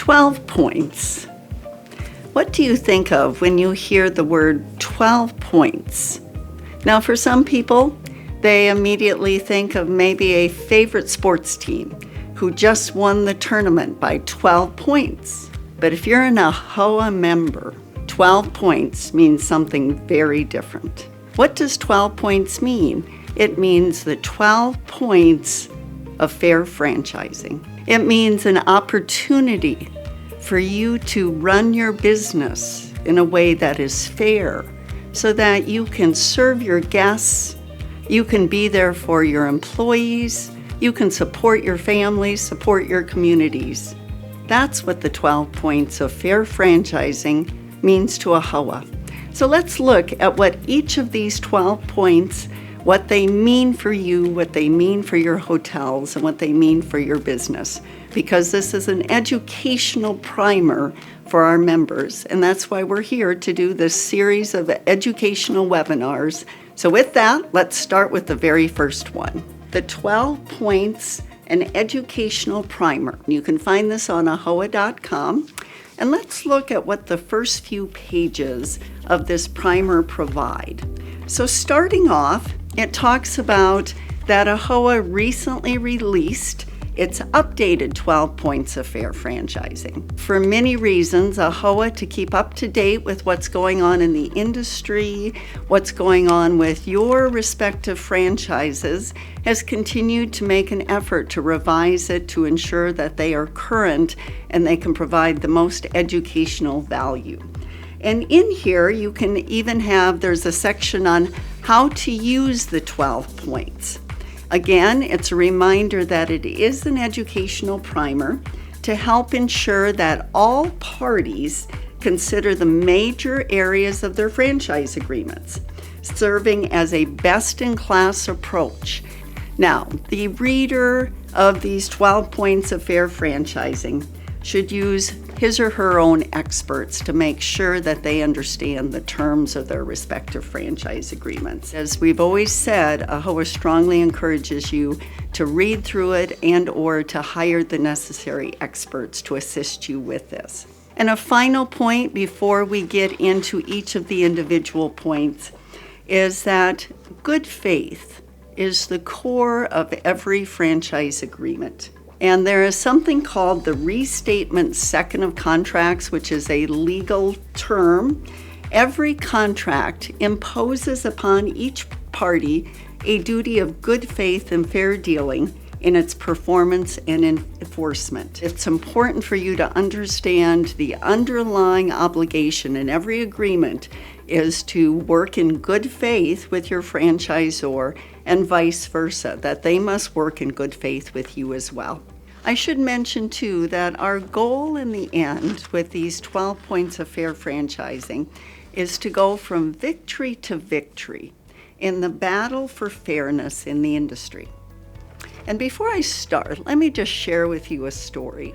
12 points. What do you think of when you hear the word 12 points? Now, for some people, they immediately think of maybe a favorite sports team who just won the tournament by 12 points. But if you're an AHOA member, 12 points means something very different. What does 12 points mean? It means the 12 points of fair franchising. It means an opportunity for you to run your business in a way that is fair so that you can serve your guests, you can be there for your employees, you can support your families, support your communities. That's what the 12 points of fair franchising means to AHOA. So let's look at what each of these 12 points, what they mean for you, what they mean for your hotels, and what they mean for your business. Because this is an educational primer for our members, and that's why we're here to do this series of educational webinars. So with that, let's start with the very first one. The 12 points, an educational primer. You can find this on AHOA.com. And let's look at what the first few pages of this primer provide. So starting off, it talks about that AHOA recently released its updated 12 points of fair franchising. For many reasons, AHOA, to keep up to date with what's going on in the industry, what's going on with your respective franchises, has continued to make an effort to revise it to ensure that they are current and they can provide the most educational value. And in here, you can even there's a section on how to use the 12 points. Again, it's a reminder that it is an educational primer to help ensure that all parties consider the major areas of their franchise agreements, serving as a best-in-class approach. Now, the reader of these 12 points of fair franchising should use his or her own experts to make sure that they understand the terms of their respective franchise agreements. As we've always said, AHOA strongly encourages you to read through it and/or to hire the necessary experts to assist you with this. And a final point before we get into each of the individual points is that good faith is the core of every franchise agreement. And there is something called the restatement second of contracts, which is a legal term. Every contract imposes upon each party a duty of good faith and fair dealing in its performance and enforcement. It's important for you to understand the underlying obligation in every agreement is to work in good faith with your franchisor and vice versa, that they must work in good faith with you as well. I should mention too that our goal in the end with these 12 points of fair franchising is to go from victory to victory in the battle for fairness in the industry. And before I start, let me just share with you a story.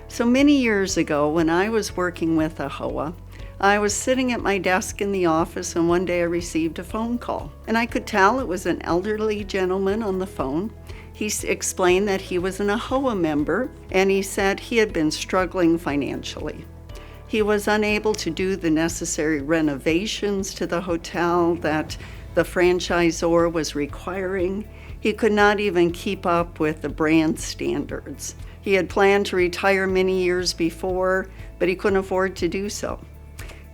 So many years ago, when I was working with AHOA, I was sitting at my desk in the office, and one day I received a phone call. And I could tell it was an elderly gentleman on the phone. He explained that he was an AHOA member, and he said he had been struggling financially. He was unable to do the necessary renovations to the hotel that the franchisor was requiring. He could not even keep up with the brand standards. He had planned to retire many years before, but he couldn't afford to do so.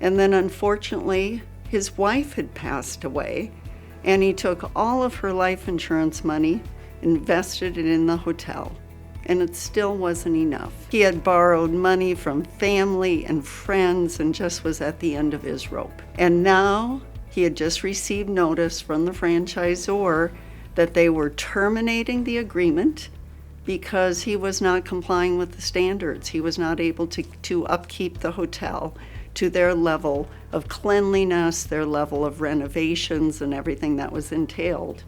And then unfortunately, his wife had passed away, and he took all of her life insurance money, invested it in the hotel, and it still wasn't enough. He had borrowed money from family and friends and just was at the end of his rope. And now he had just received notice from the franchisor that they were terminating the agreement because he was not complying with the standards. He was not able to upkeep the hotel to their level of cleanliness, their level of renovations, and everything that was entailed.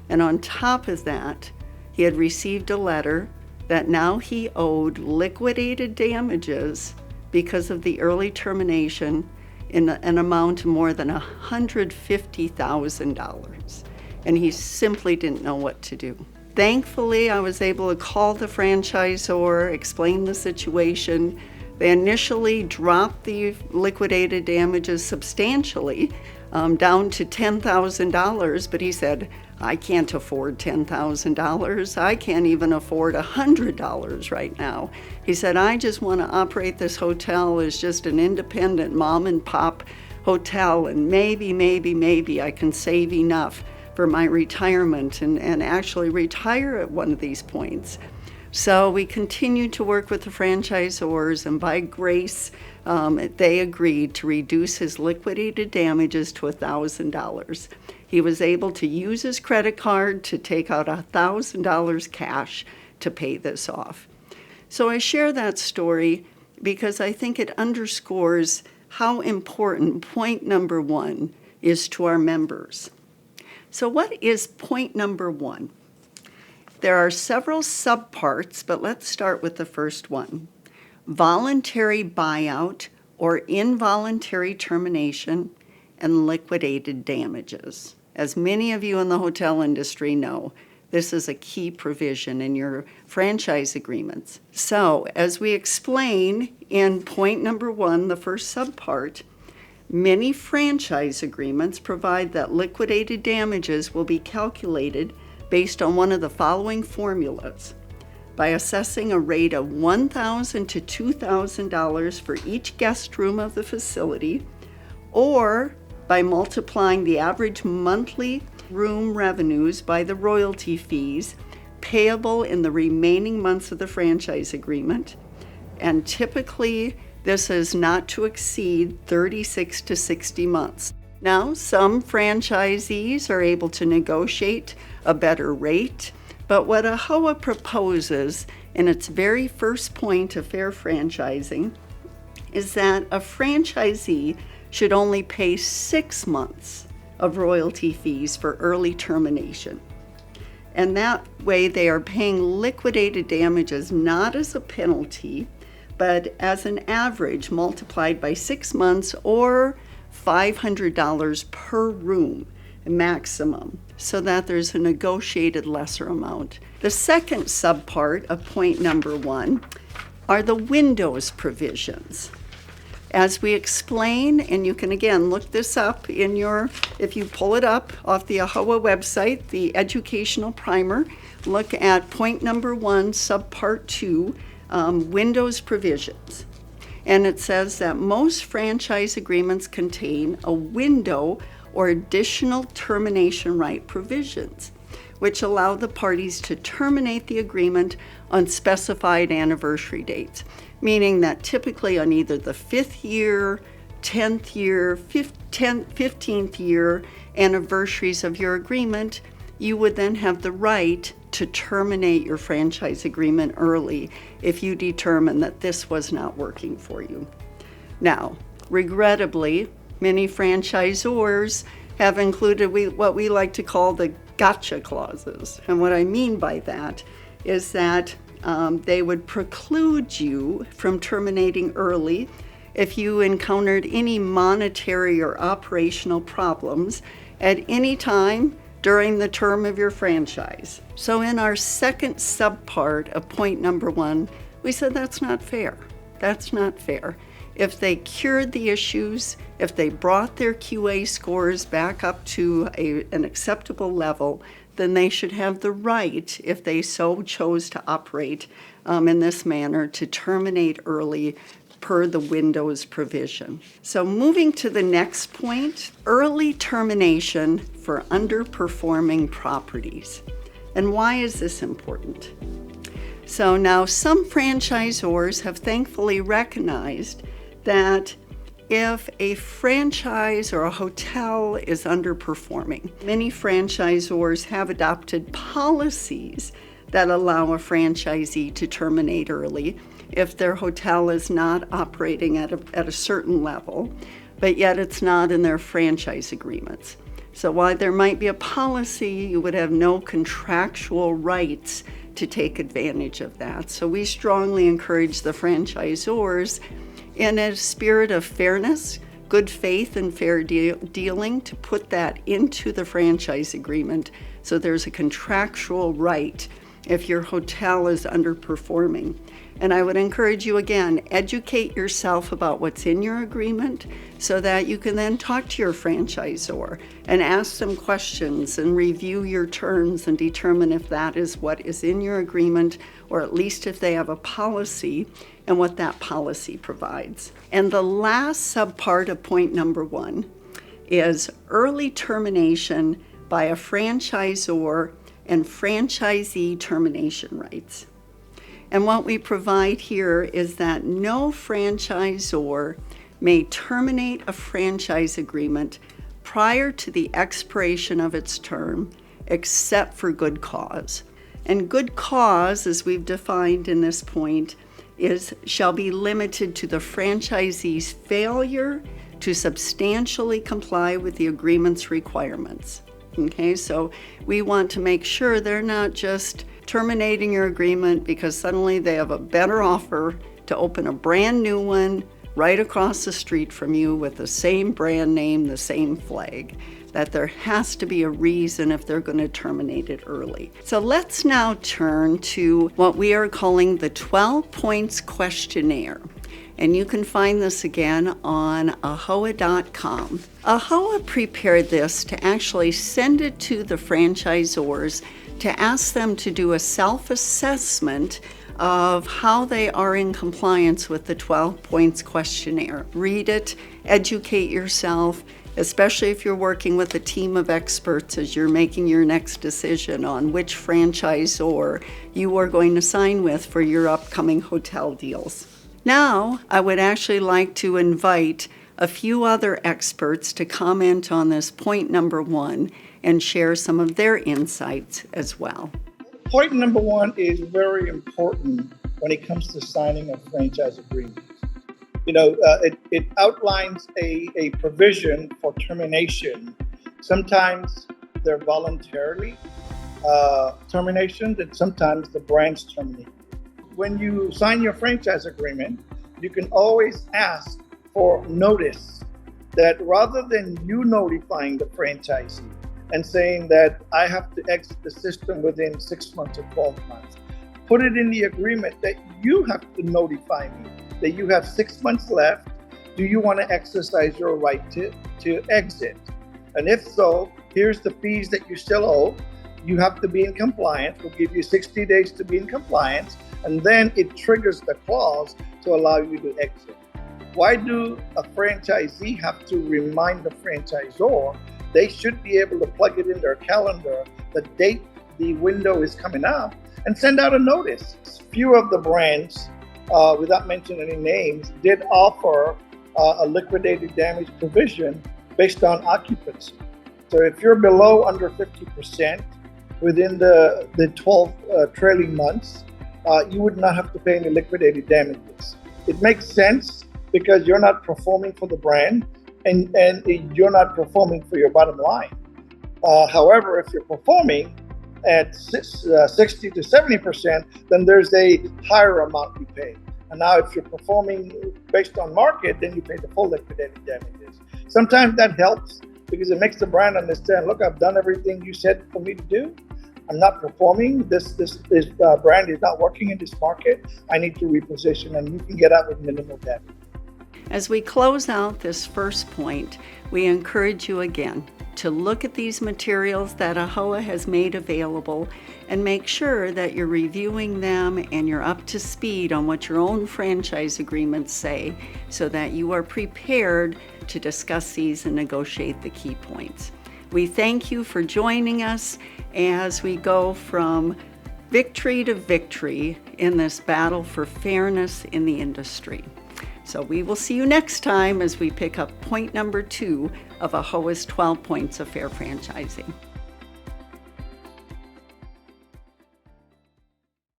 And on top of that, he had received a letter that now he owed liquidated damages because of the early termination in an amount of more than $150,000. And he simply didn't know what to do. Thankfully, I was able to call the franchisor, explain the situation, They initially dropped the liquidated damages substantially, down to $10,000, but he said, I can't afford $10,000. I can't even afford $100 right now. He said, I just want to operate this hotel as just an independent mom and pop hotel, and maybe I can save enough for my retirement and actually retire at one of these points. So we continued to work with the franchisors, and by grace, they agreed to reduce his liquidated damages to $1,000. He was able to use his credit card to take out $1,000 cash to pay this off. So I share that story because I think it underscores how important point number 1 is to our members. So what is point number 1? There are several subparts, but let's start with the first one. Voluntary buyout or involuntary termination and liquidated damages. As many of you in the hotel industry know, this is a key provision in your franchise agreements. So, as we explain in point number 1, the first subpart, many franchise agreements provide that liquidated damages will be calculated based on one of the following formulas. By assessing a rate of $1,000 to $2,000 for each guest room of the facility, or by multiplying the average monthly room revenues by the royalty fees payable in the remaining months of the franchise agreement, and typically this is not to exceed 36 to 60 months. Now, some franchisees are able to negotiate a better rate, but what AHOA proposes in its very first point of fair franchising is that a franchisee should only pay 6 months of royalty fees for early termination. And that way they are paying liquidated damages not as a penalty, but as an average multiplied by 6 months or $500 per room maximum, so that there's a negotiated lesser amount. The second subpart of point number 1 are the windows provisions. As we explain, and you can again look this up in if you pull it up off the AHOA website, the educational primer, look at point number 1, subpart 2, windows provisions. And it says that most franchise agreements contain a window or additional termination right provisions, which allow the parties to terminate the agreement on specified anniversary dates, meaning that typically on either the 5th year, 10th year, 15th year anniversaries of your agreement, you would then have the right to terminate your franchise agreement early if you determine that this was not working for you. Now, regrettably, many franchisors have included what we like to call the gotcha clauses. And what I mean by that is that they would preclude you from terminating early if you encountered any monetary or operational problems at any time during the term of your franchise. So in our second subpart of point number 1, we said that's not fair. That's not fair. If they cured the issues, if they brought their QA scores back up to an acceptable level, then they should have the right, if they so chose to operate in this manner, to terminate early per the windows provision. So moving to the next point, early termination for underperforming properties. And why is this important? So now some franchisors have thankfully recognized that if a franchise or a hotel is underperforming, many franchisors have adopted policies that allow a franchisee to terminate early if their hotel is not operating at a certain level, but yet it's not in their franchise agreements. So while there might be a policy, you would have no contractual rights to take advantage of that. So we strongly encourage the franchisors, in a spirit of fairness, good faith, and fair dealing, to put that into the franchise agreement so there's a contractual right if your hotel is underperforming. And I would encourage you again, educate yourself about what's in your agreement so that you can then talk to your franchisor and ask them questions and review your terms and determine if that is what is in your agreement, or at least if they have a policy and what that policy provides. And the last subpart of point number 1 is early termination by a franchisor and franchisee termination rights. And what we provide here is that no franchisor may terminate a franchise agreement prior to the expiration of its term, except for good cause. And good cause, as we've defined in this point, shall be limited to the franchisee's failure to substantially comply with the agreement's requirements. Okay, so we want to make sure they're not just terminating your agreement because suddenly they have a better offer to open a brand new one right across the street from you with the same brand name, the same flag. That there has to be a reason if they're going to terminate it early. So let's now turn to what we are calling the 12 Points Questionnaire. And you can find this again on AHOA.com. AHOA prepared this to actually send it to the franchisors to ask them to do a self-assessment of how they are in compliance with the 12 Points Questionnaire. Read it, educate yourself, especially if you're working with a team of experts as you're making your next decision on which franchisor you are going to sign with for your upcoming hotel deals. Now, I would actually like to invite a few other experts to comment on this point number 1 and share some of their insights as well. Point number 1 is very important when it comes to signing a franchise agreement. It outlines a provision for termination. Sometimes they're voluntarily terminations, and sometimes the brands terminate. When you sign your franchise agreement, you can always ask for notice that rather than you notifying the franchisee and saying that I have to exit the system within 6 months or 12 months, put it in the agreement that you have to notify me that you have 6 months left. Do you want to exercise your right to exit? And if so, here's the fees that you still owe. You have to be in compliance. We'll give you 60 days to be in compliance. And then it triggers the clause to allow you to exit. Why do a franchisee have to remind the franchisor? They should be able to plug it in their calendar, the date the window is coming up, and send out a notice. Few of the brands, without mentioning any names, did offer a liquidated damage provision based on occupancy. So if you're below under 50% within the 12 trailing months, you would not have to pay any liquidated damages. It makes sense because you're not performing for the brand and you're not performing for your bottom line. However, if you're performing at 60 to 70%, then there's a higher amount you pay. And now if you're performing based on market, then you pay the full liquidated damages. Sometimes that helps because it makes the brand understand, look, I've done everything you said for me to do. I'm not performing. This brand is not working in this market. I need to reposition, and you can get out with minimal damage. As we close out this first point, we encourage you again to look at these materials that AHOA has made available and make sure that you're reviewing them and you're up to speed on what your own franchise agreements say so that you are prepared to discuss these and negotiate the key points. We thank you for joining us as we go from victory to victory in this battle for fairness in the industry. So we will see you next time as we pick up point number 2 of AHOA's 12 Points of Fair Franchising.